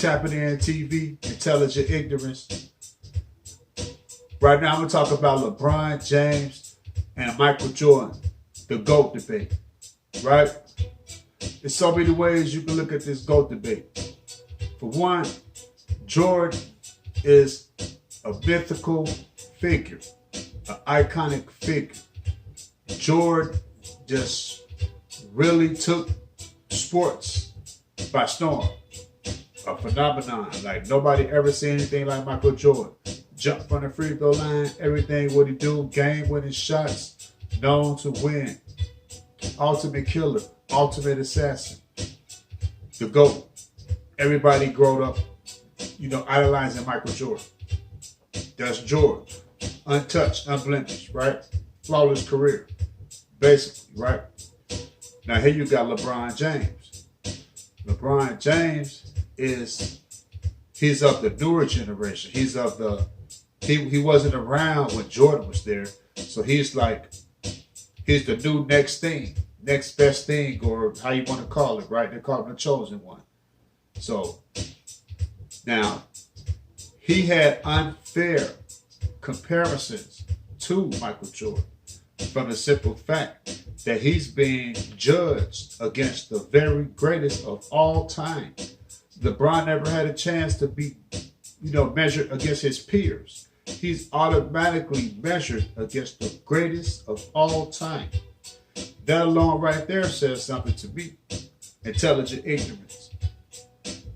Tapping In TV, Intelligent Ignorance. Right now, I'm going to talk about LeBron James and Michael Jordan, the GOAT debate, right? There's so many ways you can look at this GOAT debate. For one, Jordan is a mythical figure, an iconic figure. Jordan just really took sports by storm. A phenomenon. Like nobody ever seen anything like Michael Jordan. Jump from the free throw line, everything what he do, game-winning shots, known to win. Ultimate killer, ultimate assassin. The GOAT. Everybody growed up, idolizing Michael Jordan. That's Jordan. Untouched, unblemished, right? Flawless career. Basically, right? Now here you got LeBron James. LeBron James he's of the newer generation. He's of the, he wasn't around when Jordan was there. So he's the new next thing, next best thing, or how you want to call it, right? They call him the chosen one. So now he had unfair comparisons to Michael Jordan from the simple fact that he's being judged against the very greatest of all time. LeBron never had a chance to be, measured against his peers. He's automatically measured against the greatest of all time. That alone right there says something to me. Intelligent ignorance.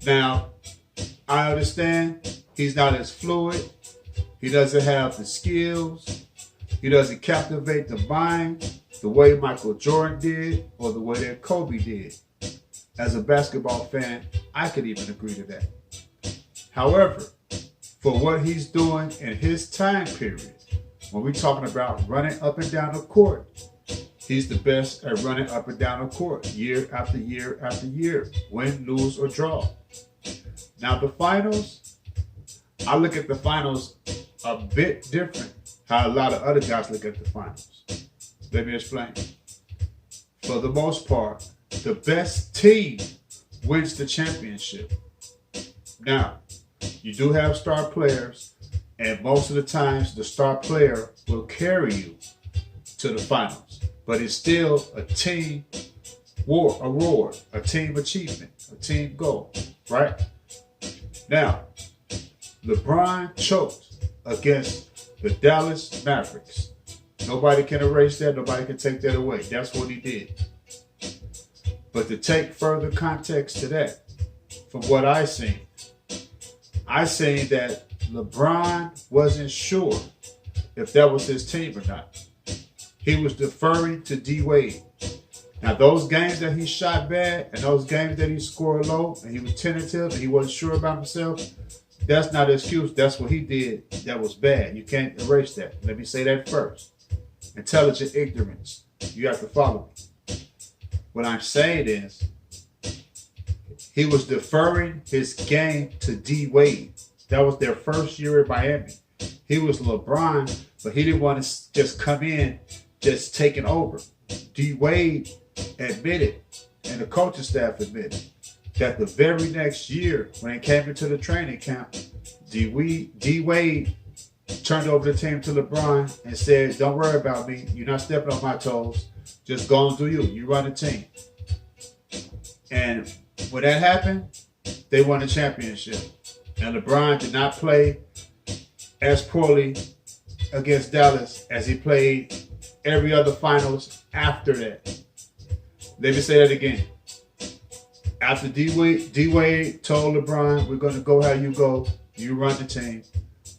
Now, I understand he's not as fluid. He doesn't have the skills. He doesn't captivate the mind the way Michael Jordan did or the way that Kobe did. As a basketball fan, I could even agree to that. However, for what he's doing in his time period, when we're talking about running up and down the court, he's the best at running up and down the court year after year after year, win, lose, or draw. Now the finals, I look at the finals a bit different how a lot of other guys look at the finals. Let me explain. For the most part, the best team wins the championship. Now, you do have star players, and most of the times the star player will carry you to the finals. But it's still a team award, a team achievement, a team goal, right? Now, LeBron choked against the Dallas Mavericks. Nobody can erase that. Nobody can take that away. That's what he did. But to take further context to that, from what I seen that LeBron wasn't sure if that was his team or not. He was deferring to D Wade. Now those games that he shot bad and those games that he scored low and he was tentative and he wasn't sure about himself, that's not an excuse. That's what he did that was bad. You can't erase that. Let me say that first. Intelligent ignorance. You have to follow me. What I'm saying is, he was deferring his game to D Wade. That was their first year in Miami. He was LeBron, but he didn't want to just come in, just taking over. D Wade admitted, and the coaching staff admitted, that the very next year, when it came into the training camp, D Wade turned over the team to LeBron and said, "Don't worry about me. You're not stepping on my toes. Just go and do you. You run the team." And when that happened, they won the championship. And LeBron did not play as poorly against Dallas as he played every other finals after that. Let me say that again. After D Wade told LeBron, "We're going to go how you go. You run the team,"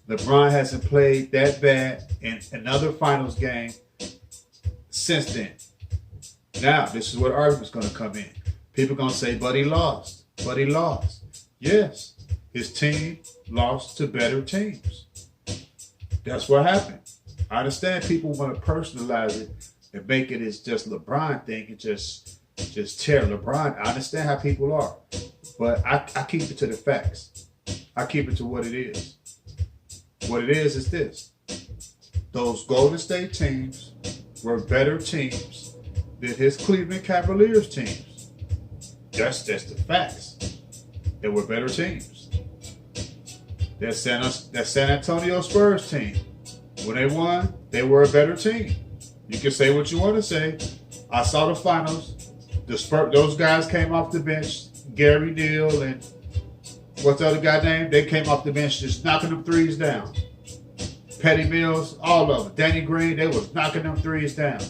LeBron hasn't played that bad in another finals game since then. Now, this is where the argument's going to come in. People are going to say, but he lost. But he lost. Yes, his team lost to better teams. That's what happened. I understand people want to personalize it and make it as just LeBron thing and just tear LeBron. I understand how people are. But I keep it to the facts. I keep it to what it is. What it is this. Those Golden State teams were better teams than his Cleveland Cavaliers teams. That's the facts. They were better teams. That San Antonio Spurs team, when they won, they were a better team. You can say what you want to say. I saw the finals. Those guys came off the bench. Gary Neal and what's the other guy named? They came off the bench just knocking them threes down. Petty Mills, all of them. Danny Green, they was knocking them threes down.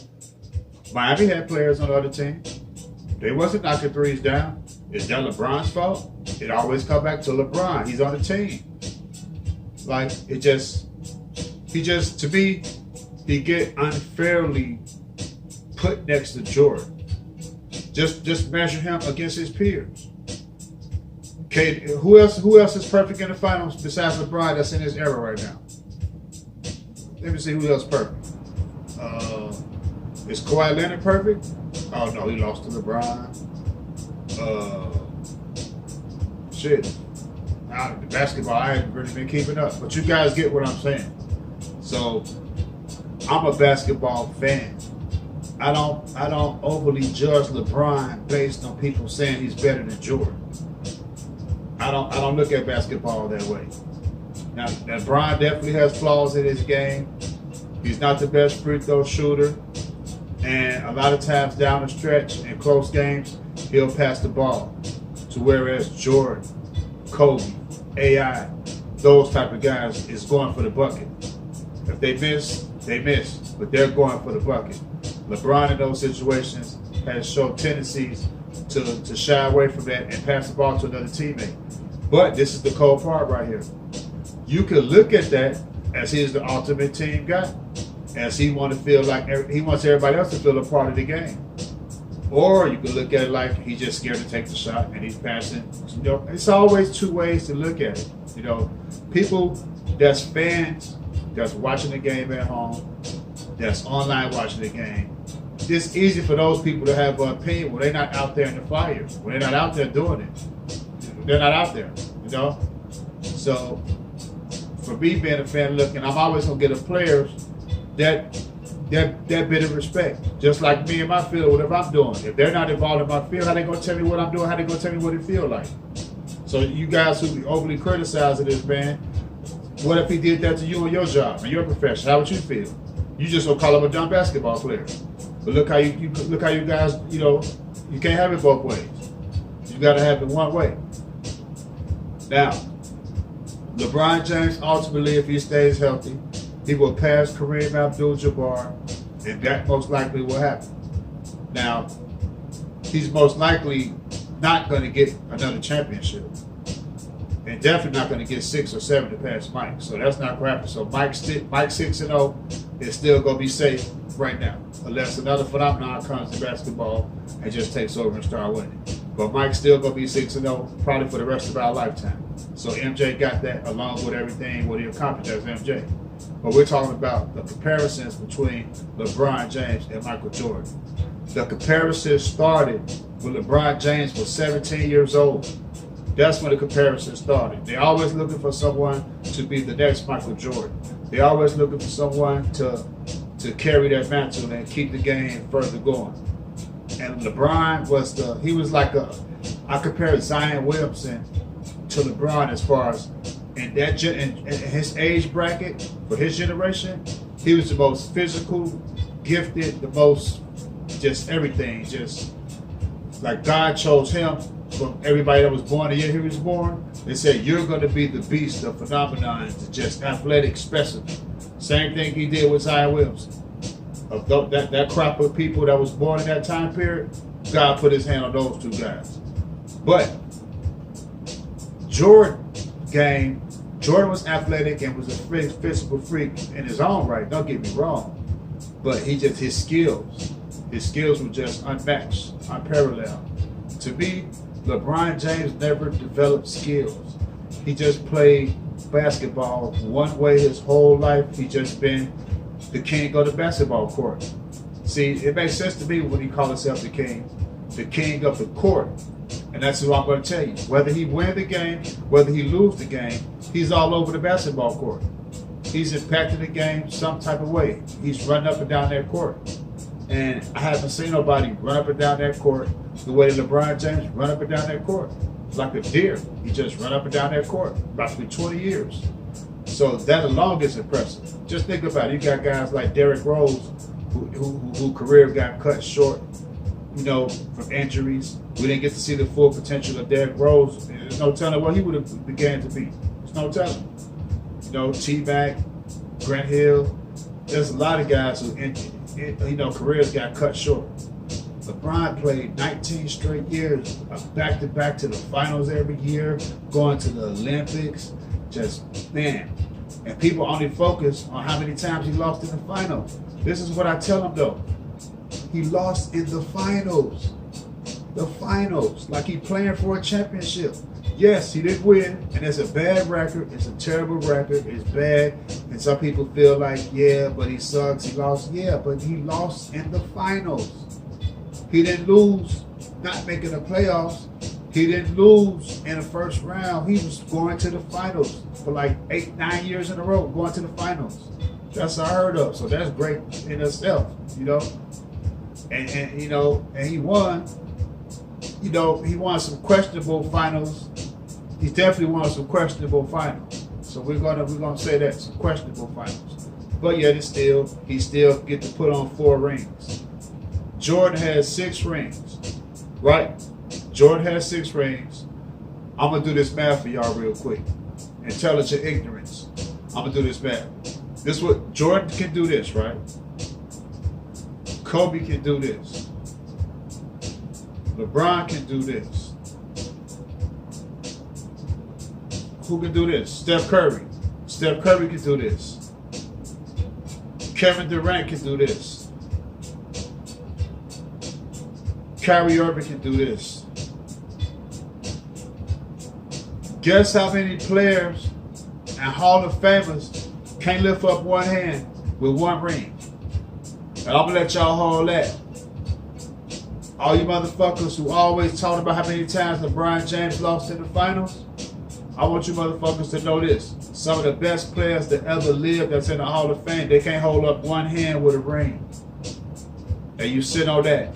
Miami had players on the other team. They wasn't knocking threes down. Is that LeBron's fault? It always come back to LeBron. He's on the team. Like, to me, he get unfairly put next to Jordan. Just measure him against his peers. Okay, who else is perfect in the finals besides LeBron that's in his era right now? Let me see who else perfect. Is Kawhi Leonard perfect? Oh no, he lost to LeBron. Shit. The basketball, I haven't really been keeping up, but you guys get what I'm saying. So, I'm a basketball fan. I don't overly judge LeBron based on people saying he's better than Jordan. I don't look at basketball that way. Now, LeBron definitely has flaws in his game. He's not the best free throw shooter, and a lot of times down the stretch in close games, he'll pass the ball. To whereas Jordan, Kobe, AI, those type of guys is going for the bucket. If they miss, they miss, but they're going for the bucket. LeBron in those situations has shown tendencies to shy away from that and pass the ball to another teammate. But this is the cold part right here. You can look at that as he's the ultimate team guy, as he wants everybody else to feel a part of the game. Or you can look at it like he's just scared to take the shot and he's passing. You know, it's always two ways to look at it. You know, people that's fans that's watching the game at home, that's online watching the game. It's easy for those people to have an opinion when they're not out there in the fire, when they're not out there doing it. They're not out there, you know? So, for me being a fan looking, I'm always going to get the players that bit of respect. Just like me in my field, whatever I'm doing. If they're not involved in my field, how they going to tell me what I'm doing? How they going to tell me what it feel like? So you guys who overly criticizing this man, what if he did that to you in your job, in your profession? How would you feel? You just gonna call him a dumb basketball player. But look how you guys, you know, you can't have it both ways. You gotta have it one way. Now, LeBron James ultimately, if he stays healthy, he will pass Kareem Abdul-Jabbar, and that most likely will happen. Now, he's most likely not going to get another championship, and definitely not going to get 6 or 7 to pass Mike. So that's not going to happen. So Mike 6-0 is still going to be safe right now, unless another phenomenon comes to basketball and just takes over and start winning. But Mike's still going to be 6-0 probably for the rest of our lifetime. So MJ got that along with everything what he accomplished as MJ. But we're talking about the comparisons between LeBron James and Michael Jordan. The comparison started when LeBron James was 17 years old. That's when the comparison started. They're always looking for someone to be the next Michael Jordan. They're always looking for someone to carry that mantle and keep the game further going. And LeBron I compared Zion Williamson to LeBron as far as in his age bracket for his generation, he was the most physical, gifted, the most just everything. Just like God chose him from everybody that was born the year he was born. They said, you're going to be the beast, the phenomenon, the just athletic specimen. Same thing he did with Zion Williamson. Of that crop of people that was born in that time period, God put his hand on those two guys. But Jordan was athletic and was a physical freak in his own right, don't get me wrong. But his skills were just unmatched, unparalleled. To me, LeBron James never developed skills. He just played basketball one way his whole life. He just been the king of the basketball court. See, it makes sense to me when he calls himself the king of the court. And that's what I'm going to tell you. Whether he win the game, whether he lose the game, he's all over the basketball court. He's impacting the game some type of way. He's running up and down that court. And I haven't seen nobody run up and down that court the way LeBron James run up and down that court. like a deer. He just run up and down that court, about to be 20 years. So that alone is impressive. Just think about it. You got guys like Derrick Rose, who career got cut short, you know, from injuries. We didn't get to see the full potential of Derrick Rose. There's no telling what he would have began to be. There's no telling. You know, T-Mac, Grant Hill. There's a lot of guys who, you know, careers got cut short. LeBron played 19 straight years, back-to-back to the finals every year, going to the Olympics. Just, man. And people only focus on how many times he lost in the finals. This is what I tell them, though. He lost in the finals. The finals. Like he playing for a championship. Yes, he didn't win, and it's a bad record. It's a terrible record. It's bad. And some people feel like, yeah, but he sucks. He lost. Yeah, but he lost in the finals. He didn't lose not making the playoffs. He didn't lose in the first round. He was going to the finals for like 8-9 years in a row, going to the finals. That's unheard of. So that's great in itself, you know. And you know, and he won. You know, he won some questionable finals. He definitely won some questionable finals. So we're gonna say that, some questionable finals. But yet he still get to put on 4 rings. Jordan has 6 rings, right? Jordan has 6 rings. I'm gonna do this math for y'all real quick. Intelligent ignorance. I'm gonna do this math. This what Jordan can do this, right? Kobe can do this. LeBron can do this. Who can do this? Steph Curry. Steph Curry can do this. Kevin Durant can do this. Kyrie Irving can do this. Guess how many players and Hall of Famers can't lift up one hand with 1 ring? And I'm gonna let y'all hold that. All you motherfuckers who always talk about how many times LeBron James lost in the finals, I want you motherfuckers to know this. Some of the best players that ever lived that's in the Hall of Fame, they can't hold up 1 hand with a ring. And you sit on that.